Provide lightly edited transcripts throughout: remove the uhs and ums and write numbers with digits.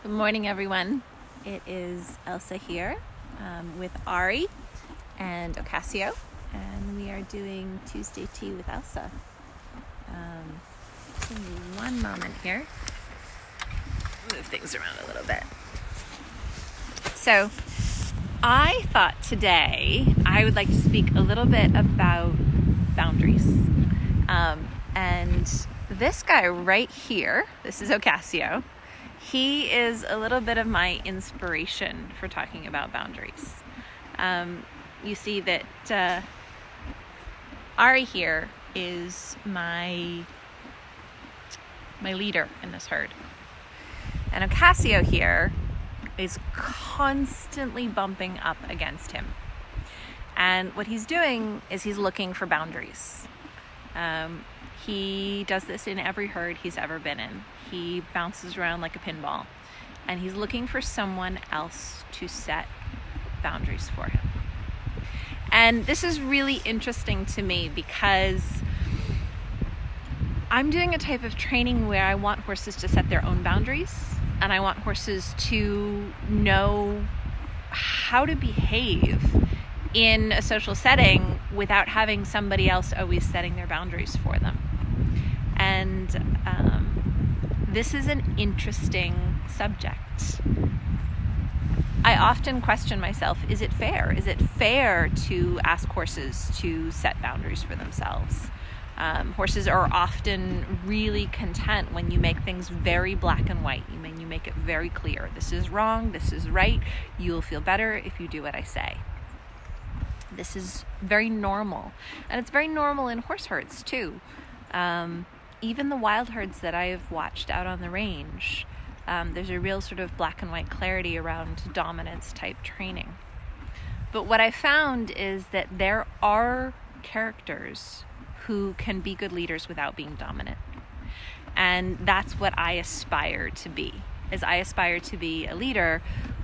Good morning, everyone. It is Elsa here with Ari and Ocasio, and we are doing Tuesday Tea with Elsa. Give me one moment here. Move things around a little bit. So, I thought today I would like to speak a little bit about boundaries. And this guy right here, this is Ocasio. He is a little bit of my inspiration for talking about boundaries. You see that Ari here is my leader in this herd. And Ocasio here is constantly bumping up against him. And what he's doing is he's looking for boundaries. He does this in every herd he's ever been in. He bounces around like a pinball, and he's looking for someone else to set boundaries for him. And this is really interesting to me because I'm doing a type of training where I want horses to set their own boundaries, and I want horses to know how to behave in a social setting without having somebody else always setting their boundaries for them. And this is an interesting subject. I often question myself, is it fair? Is it fair to ask horses to set boundaries for themselves? Horses are often really content when you make things very black and white. You make it very clear. This is wrong, this is right. You'll feel better if you do what I say. This is very normal. And it's very normal in horse herds too. Even the wild herds that I have watched out on the range, there's a real sort of black and white clarity around dominance type training. But what I found is that there are characters who can be good leaders without being dominant. And that's what I aspire to be, is I aspire to be a leader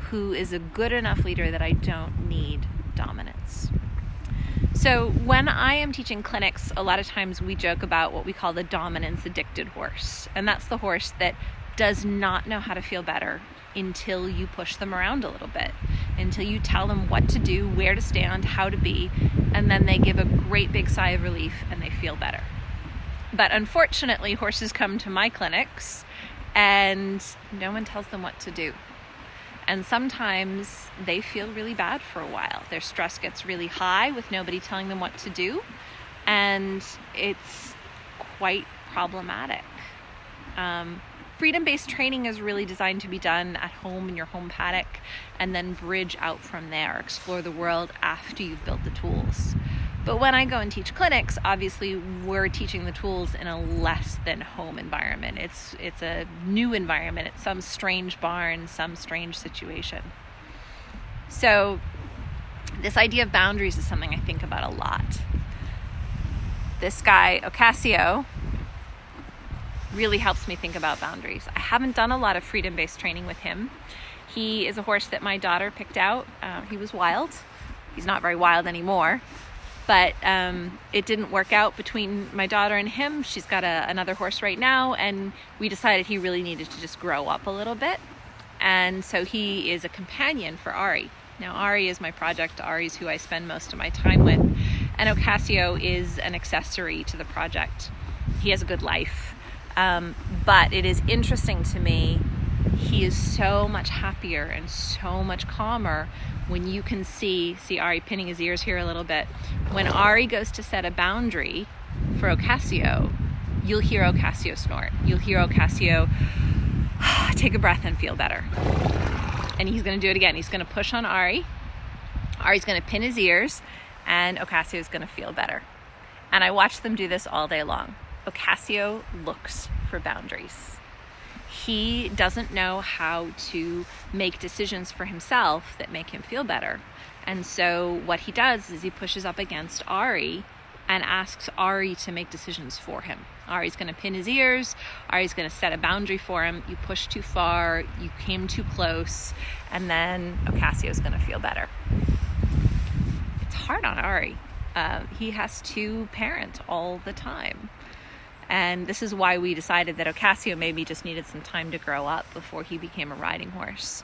who is a good enough leader that I don't need dominance. So when I am teaching clinics, a lot of times we joke about what we call the dominance addicted horse. And that's the horse that does not know how to feel better until you push them around a little bit, until you tell them what to do, where to stand, how to be, and then they give a great big sigh of relief and they feel better. But unfortunately, horses come to my clinics and no one tells them what to do. And sometimes they feel really bad for a while. Their stress gets really high with nobody telling them what to do. And it's quite problematic. Freedom-based training is really designed to be done at home in your home paddock and then bridge out from there, explore the world after you've built the tools. But when I go and teach clinics, obviously we're teaching the tools in a less than home environment. It's a new environment. It's some strange barn, some strange situation. So this idea of boundaries is something I think about a lot. This guy, Ocasio, really helps me think about boundaries. I haven't done a lot of freedom-based training with him. He is a horse that my daughter picked out. He was wild. He's not very wild anymore. But it didn't work out between my daughter and him. She's got another horse right now, and we decided he really needed to just grow up a little bit. And so he is a companion for Ari. Now, Ari is my project. Ari's who I spend most of my time with. And Ocasio is an accessory to the project. He has a good life. But it is interesting to me, he is so much happier and so much calmer when you can see Ari pinning his ears here a little bit. When Ari goes to set a boundary for Ocasio, you'll hear Ocasio snort. You'll hear Ocasio take a breath and feel better. And he's going to do it again. He's going to push on Ari. Ari's going to pin his ears, and Ocasio is going to feel better. And I watch them do this all day long. Ocasio looks for boundaries. He doesn't know how to make decisions for himself that make him feel better. And so what he does is he pushes up against Ari and asks Ari to make decisions for him. Ari's going to pin his ears. Ari's going to set a boundary for him. You pushed too far. You came too close. And then Ocasio's going to feel better. It's hard on Ari. He has to parent all the time. And this is why we decided that Ocasio maybe just needed some time to grow up before he became a riding horse.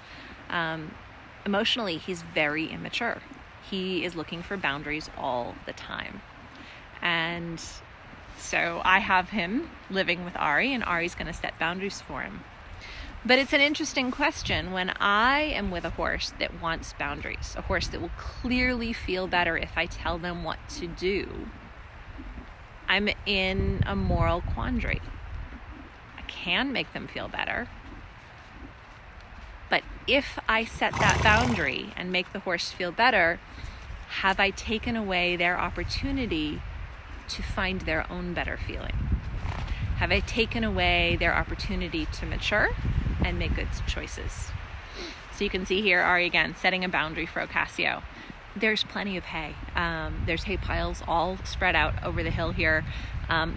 Emotionally, he's very immature. He is looking for boundaries all the time. And so I have him living with Ari, and Ari's going to set boundaries for him. But it's an interesting question when I am with a horse that wants boundaries, a horse that will clearly feel better if I tell them what to do. I'm in a moral quandary. I can make them feel better, but if I set that boundary and make the horse feel better, have I taken away their opportunity to find their own better feeling? Have I taken away their opportunity to mature and make good choices? So you can see here, Ari again, setting a boundary for Ocasio. There's plenty of hay. There's hay piles all spread out over the hill here.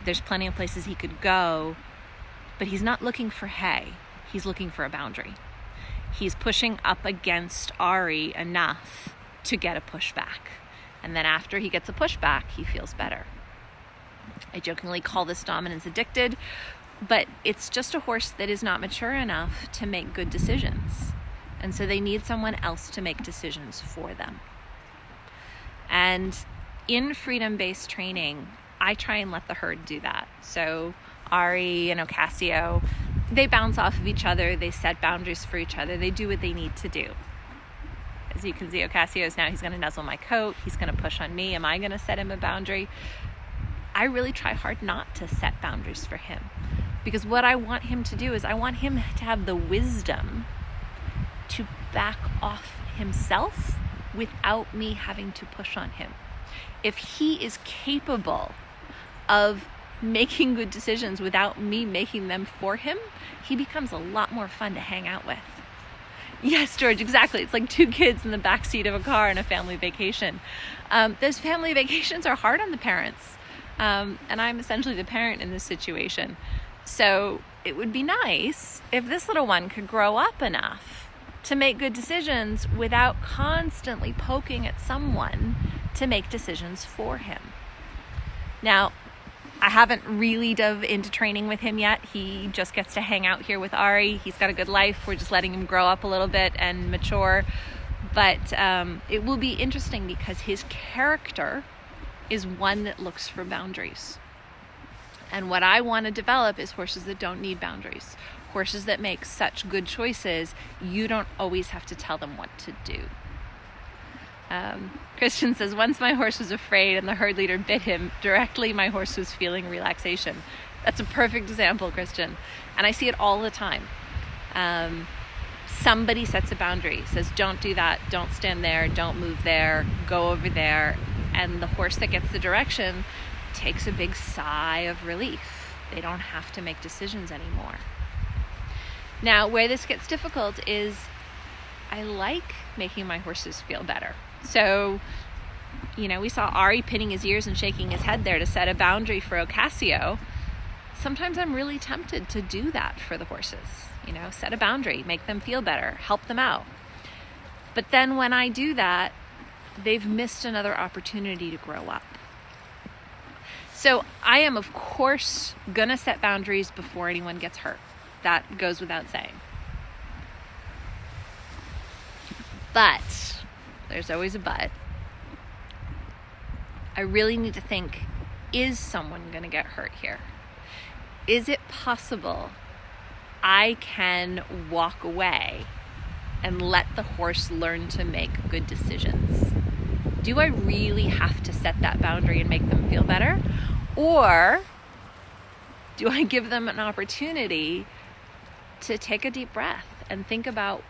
There's plenty of places he could go, but he's not looking for hay. He's looking for a boundary. He's pushing up against Ari enough to get a pushback. And then after he gets a pushback, he feels better. I jokingly call this dominance addicted, but it's just a horse that is not mature enough to make good decisions. And so they need someone else to make decisions for them. And in freedom-based training, I try and let the herd do that. So Ari and Ocasio, they bounce off of each other. They set boundaries for each other. They do what they need to do. As you can see, Ocasio's now, he's going to nuzzle my coat. He's going to push on me. Am I going to set him a boundary? I really try hard not to set boundaries for him, because what I want him to do is I want him to have the wisdom to back off himself without me having to push on him. If he is capable of making good decisions without me making them for him, he becomes a lot more fun to hang out with. Yes, George, exactly. It's like two kids in the backseat of a car on a family vacation. Those family vacations are hard on the parents. And I'm essentially the parent in this situation. So it would be nice if this little one could grow up enough to make good decisions without constantly poking at someone to make decisions for him. Now, I haven't really dove into training with him yet. He just gets to hang out here with Ari. He's got a good life. We're just letting him grow up a little bit and mature. But it will be interesting because his character is one that looks for boundaries. And what I want to develop is horses that don't need boundaries. Horses that make such good choices, you don't always have to tell them what to do. Christian says, once my horse was afraid and the herd leader bit him, directly my horse was feeling relaxation. That's a perfect example, Christian. And I see it all the time. Somebody sets a boundary, says, don't do that, don't stand there, don't move there, go over there. And the horse that gets the direction takes a big sigh of relief. They don't have to make decisions anymore. Now, where this gets difficult is I like making my horses feel better. So, we saw Ari pinning his ears and shaking his head there to set a boundary for Ocasio. Sometimes I'm really tempted to do that for the horses. Set a boundary, make them feel better, help them out. But then when I do that, they've missed another opportunity to grow up. So I am, of course, going to set boundaries before anyone gets hurt. That goes without saying. But, there's always a but, I really need to think, is someone going to get hurt here? Is it possible I can walk away and let the horse learn to make good decisions? Do I really have to set that boundary and make them feel better? Or do I give them an opportunity to take a deep breath and think about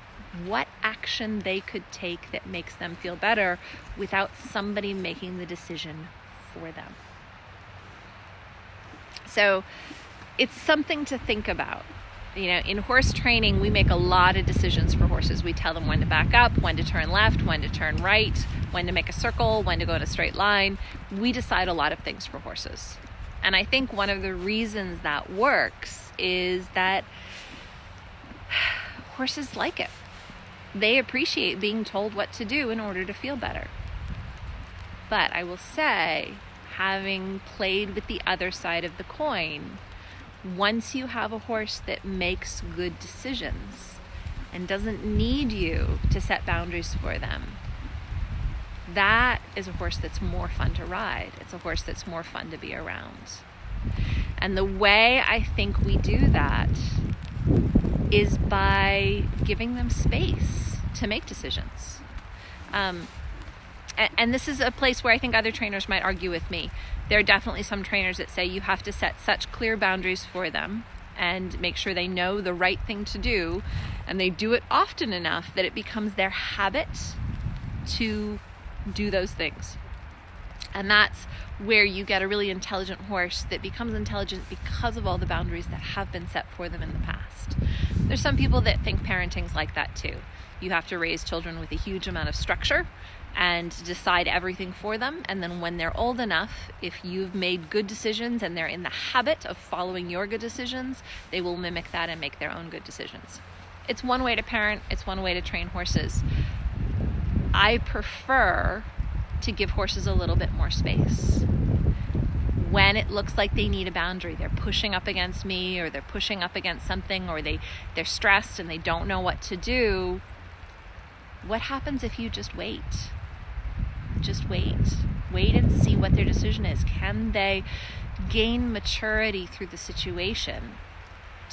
what action they could take that makes them feel better without somebody making the decision for them? So it's something to think about. In horse training, we make a lot of decisions for horses. We tell them when to back up, when to turn left, when to turn right, when to make a circle, when to go in a straight line. We decide a lot of things for horses. And I think one of the reasons that works is that horses like it. They appreciate being told what to do in order to feel better. But I will say, having played with the other side of the coin, once you have a horse that makes good decisions and doesn't need you to set boundaries for them, that is a horse that's more fun to ride. It's a horse that's more fun to be around. And the way I think we do that is by giving them space to make decisions. And this is a place where I think other trainers might argue with me. There are definitely some trainers that say you have to set such clear boundaries for them and make sure they know the right thing to do, and they do it often enough that it becomes their habit to do those things. And that's where you get a really intelligent horse that becomes intelligent because of all the boundaries that have been set for them in the past. There's some people that think parenting's like that too. You have to raise children with a huge amount of structure and decide everything for them. And then when they're old enough, if you've made good decisions and they're in the habit of following your good decisions, they will mimic that and make their own good decisions. It's one way to parent. It's one way to train horses. I prefer to give horses a little bit more space. When it looks like they need a boundary, they're pushing up against me, or they're pushing up against something, or they're stressed and they don't know what to do, what happens if you just wait? Just wait. Wait and see what their decision is. Can they gain maturity through the situation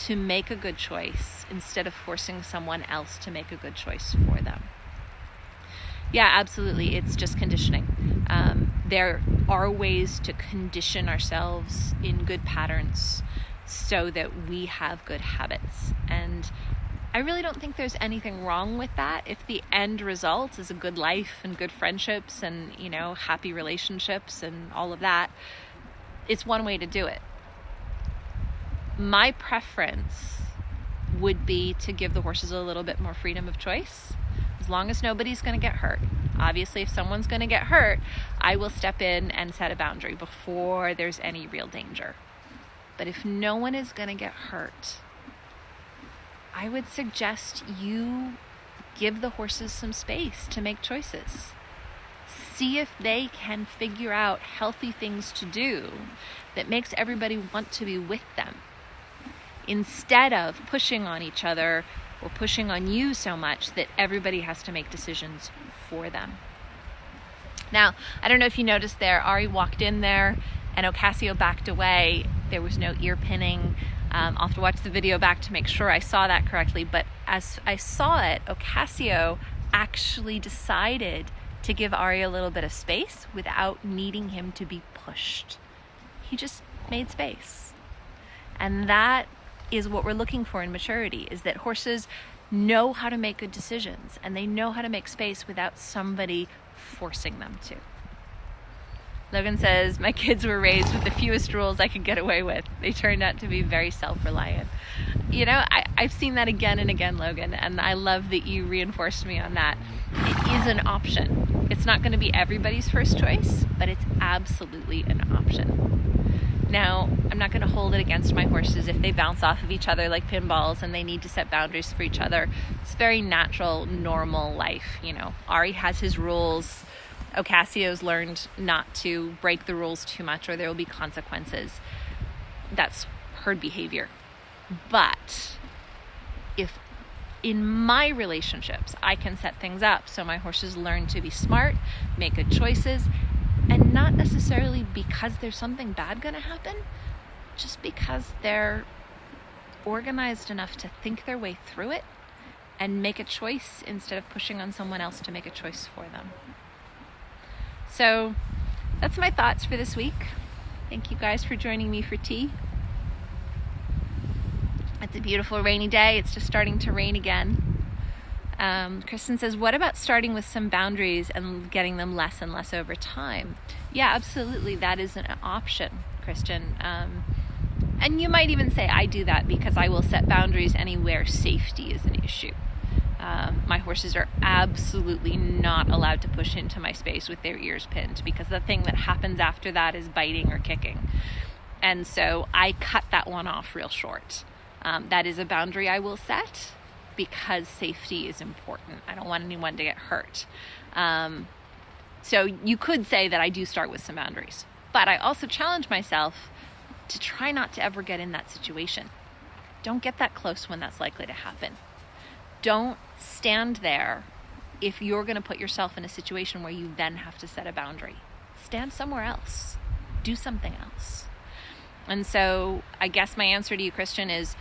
to make a good choice instead of forcing someone else to make a good choice for them? Yeah, absolutely. It's just conditioning. There are ways to condition ourselves in good patterns so that we have good habits. And I really don't think there's anything wrong with that. If the end result is a good life and good friendships and, happy relationships and all of that, it's one way to do it. My preference would be to give the horses a little bit more freedom of choice, as long as nobody's going to get hurt. Obviously, if someone's going to get hurt, I will step in and set a boundary before there's any real danger. But if no one is going to get hurt, I would suggest you give the horses some space to make choices. See if they can figure out healthy things to do that makes everybody want to be with them, instead of pushing on each other or pushing on you so much that everybody has to make decisions for them. Now, I don't know if you noticed there, Ari walked in there and Ocasio backed away. There was no ear pinning. I'll have to watch the video back to make sure I saw that correctly. But as I saw it, Ocasio actually decided to give Ari a little bit of space without needing him to be pushed. He just made space. And that is what we're looking for in maturity, is that horses know how to make good decisions and they know how to make space without somebody forcing them to. Logan says, my kids were raised with the fewest rules I could get away with. They turned out to be very self-reliant. I've seen that again and again, Logan, and I love that you reinforced me on that. It is an option. It's not going to be everybody's first choice, but it's absolutely an option. Now, I'm not going to hold it against my horses if they bounce off of each other like pinballs and they need to set boundaries for each other. It's very natural, normal life. Ari has his rules. Ocasio's learned not to break the rules too much or there will be consequences. That's herd behavior. But if in my relationships I can set things up so my horses learn to be smart, make good choices, and not necessarily because there's something bad going to happen, just because they're organized enough to think their way through it and make a choice instead of pushing on someone else to make a choice for them. So that's my thoughts for this week. Thank you guys for joining me for tea. It's a beautiful rainy day. It's just starting to rain again. Kristen says, what about starting with some boundaries and getting them less and less over time? Yeah, absolutely. That is an option, Kristen. And you might even say, I do that because I will set boundaries anywhere safety is an issue. My horses are absolutely not allowed to push into my space with their ears pinned, because the thing that happens after that is biting or kicking. And so I cut that one off real short. That is a boundary I will set because safety is important. I don't want anyone to get hurt. So you could say that I do start with some boundaries. But I also challenge myself to try not to ever get in that situation. Don't get that close when that's likely to happen. Don't stand there if you're going to put yourself in a situation where you then have to set a boundary. Stand somewhere else. Do something else. And so I guess my answer to you, Christian, is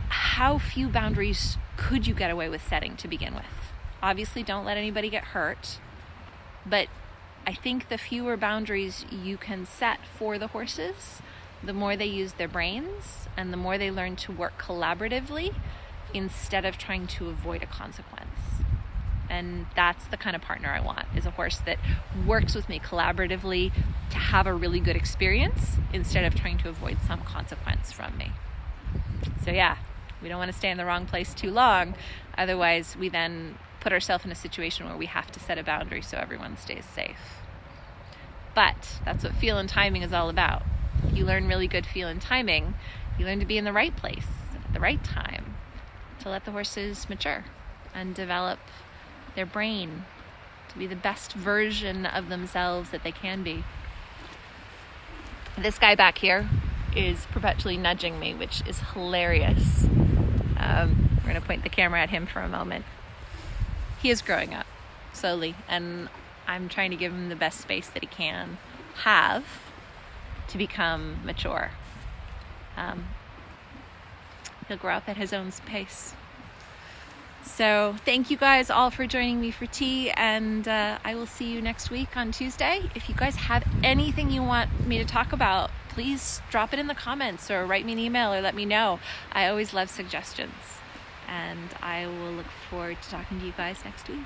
how few boundaries could you get away with setting to begin with? Obviously, don't let anybody get hurt. But I think the fewer boundaries you can set for the horses, the more they use their brains and the more they learn to work collaboratively instead of trying to avoid a consequence. And that's the kind of partner I want, is a horse that works with me collaboratively to have a really good experience instead of trying to avoid some consequence from me. So yeah, we don't want to stay in the wrong place too long. Otherwise, we then put ourselves in a situation where we have to set a boundary so everyone stays safe. But that's what feel and timing is all about. If you learn really good feel and timing, you learn to be in the right place at the right time to let the horses mature and develop their brain to be the best version of themselves that they can be. This guy back here is perpetually nudging me, which is hilarious. We're going to point the camera at him for a moment. He is growing up slowly, and I'm trying to give him the best space that he can have to become mature. He'll grow up at his own pace. So thank you guys all for joining me for tea, and I will see you next week on Tuesday. If you guys have anything you want me to talk about, please drop it in the comments or write me an email or let me know. I always love suggestions, and I will look forward to talking to you guys next week.